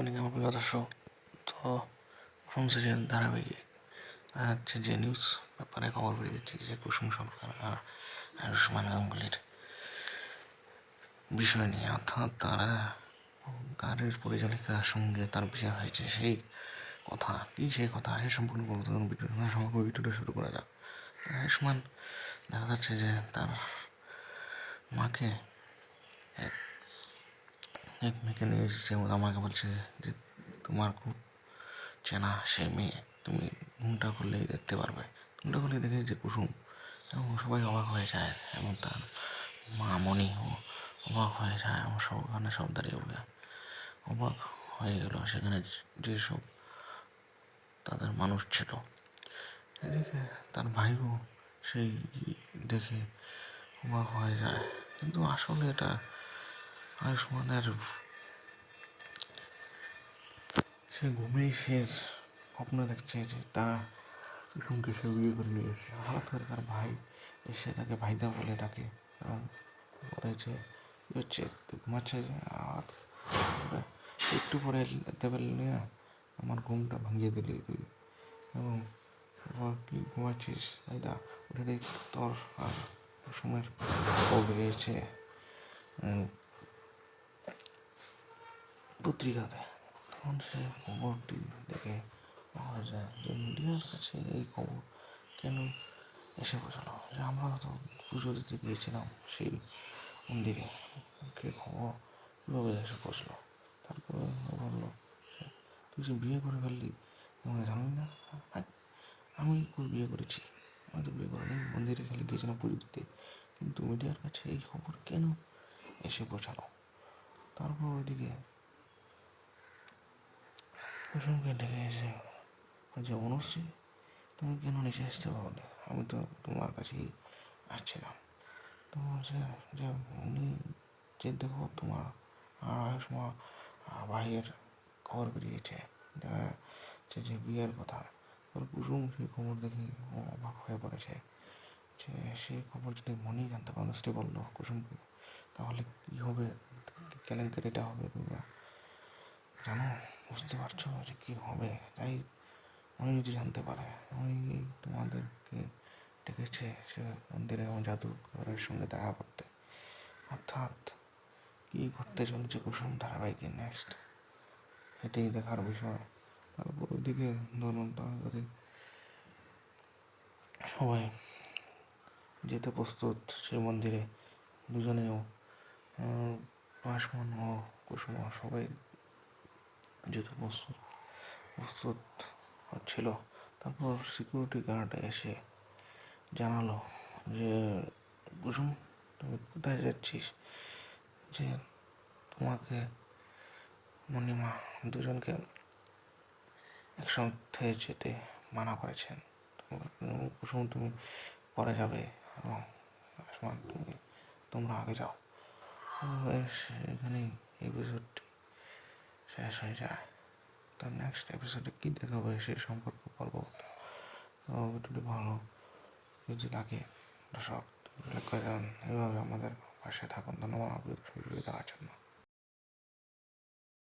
Morning আমার প্রিয় দর্শক। তো প্রথম সিরিয়াল ধারাবাহিক হচ্ছে যে নিউজ পেপারে খবর বেরিয়েছে যে কুসুম সরকার আর আয়ুষ্মান গাঙ্গুলির বিষয় নিয়ে, অর্থাৎ তারা গাড়ির পরিচালিকার সঙ্গে তার বিয়ে হয়েছে, সেই কথা কি সেই কথা সে সম্পূর্ণ গুরুত্বপূর্ণ সমগ্র ভিডিওটা শুরু করা যাক। আয়ুষ্মান দেখা যাচ্ছে যে তার মাকে এক মেয়েকে নিয়ে এসেছে এবং আমাকে বলছে যে তোমার খুব চেনা সে মেয়ে, তুমি ঘুমটা করলেই দেখতে পারবে। ঘুমটা করলেই দেখে যে কুসুম, এবং সবাই অবাক হয়ে যায় এবং তার মা মণিও অবাক হয়ে যায় এবং সব ওখানে সব দাঁড়িয়ে বলে অবাক হয়ে গেল সেখানে যেসব তাদের মানুষ ছিল। এদিকে তার ভাইও সেই দেখে অবাক হয়ে যায়, কিন্তু আসলে এটা আয়ুষ্মানের সে ঘুমেই সে স্বপ্ন দেখছে যে তা কুসুমকে সে বিয়ে করে নিয়ে এসে হঠাৎ করে তার ভাই এসে তাকে ভাইদা বলে ডাকে এবং বলে যে কী হচ্ছে, তুই ঘুমাচ্ছে আর একটু পরে টেবিল নিয়ে আমার ঘুমটা ভাঙিয়ে দিলি তুই, এবং কি ঘুমাচ্ছিস ভাইদা, উঠে দেখ তোর আর কুসুমের খবর বেরিয়েছে পত্রিকাতে। তখন সে খবরটি দেখে পাওয়া যায় যে মিডিয়ার কাছে এই খবর কেন এসে পৌঁছালো, যে আমরা তো পুজো দিতে গিয়েছিলাম সেই মন্দিরে, কে খবর কীভাবে এসে পৌঁছলো। তারপরে বললো তুই যে বিয়ে করে ফেললি এবং জানি না, আমি বিয়ে করেছি, আমি তো বিয়ে করিনি, মন্দিরে খালি গিয়েছিলাম পুজো দিতে, কিন্তু মিডিয়ার কাছে এই খবর কেন এসে পৌঁছালো। তারপর ওইদিকে কুসুমকে ডেকে এসে যে অনুশ্রী, তুমি কেন নিচে আসতে পারলে, আমি তো তোমার কাছেই আসছিলাম। তো বলছে যে উনি যে দেখো তোমার আয়ুষ্মান ভাইয়ের খবর বেরিয়েছে, দেখা যাচ্ছে যে বিয়ের কথা। তারপর কুসুম সেই খবর দেখে অবাক হয়ে পড়েছে যে সেই খবর যদি মনেই জানতে পারো, অনুশ্রী বললো কুসুমকে, তাহলে কী হবে, কেলেঙ্কারিটা হবে তোমরা জানো, বুঝতে পারছো যে কী হবে। তাই উনি যদি জানতে পারে উনি তোমাদেরকে ডেকেছে সে মন্দিরে এবং জাদুঘরের সঙ্গে দেখা করতে, অর্থাৎ কী করতে চলেছে কুসুম ধারাবাহিকের নেক্সট, এটাই দেখার বিষয়। তারপর ওদিকে ধরুন তাড়াতাড়ি সবাই যেতে প্রস্তুত সেই মন্দিরে, দুজনেও আয়ুষ্মান ও কুসুম সবাই যেতে প্রস্তুত হচ্ছিল। তারপর সিকিউরিটি গার্ড এসে জানালো যে কুসুম তুমি কোথায় যাচ্ছিস, যে তোমাকে মণিমা দুজনকে একসাথে যেতে মানা করেছেন, কুসুম তুমি পরে যাবে এবং আয়ুষ্মান তোমরা আগে যাও। এখানেই এপিসোডটি শেষ হয়ে যায়। তার নেক্সট এপিসোডে কী দেখাবে সে সম্পর্কে বলবো। তো ভিডিওটি ভালো যদি লাগে দর্শক লাইক করে দেবেন, এভাবে আমাদের পাশে থাকুন। ধন্যবাদ ভিডিও দেখার জন্য।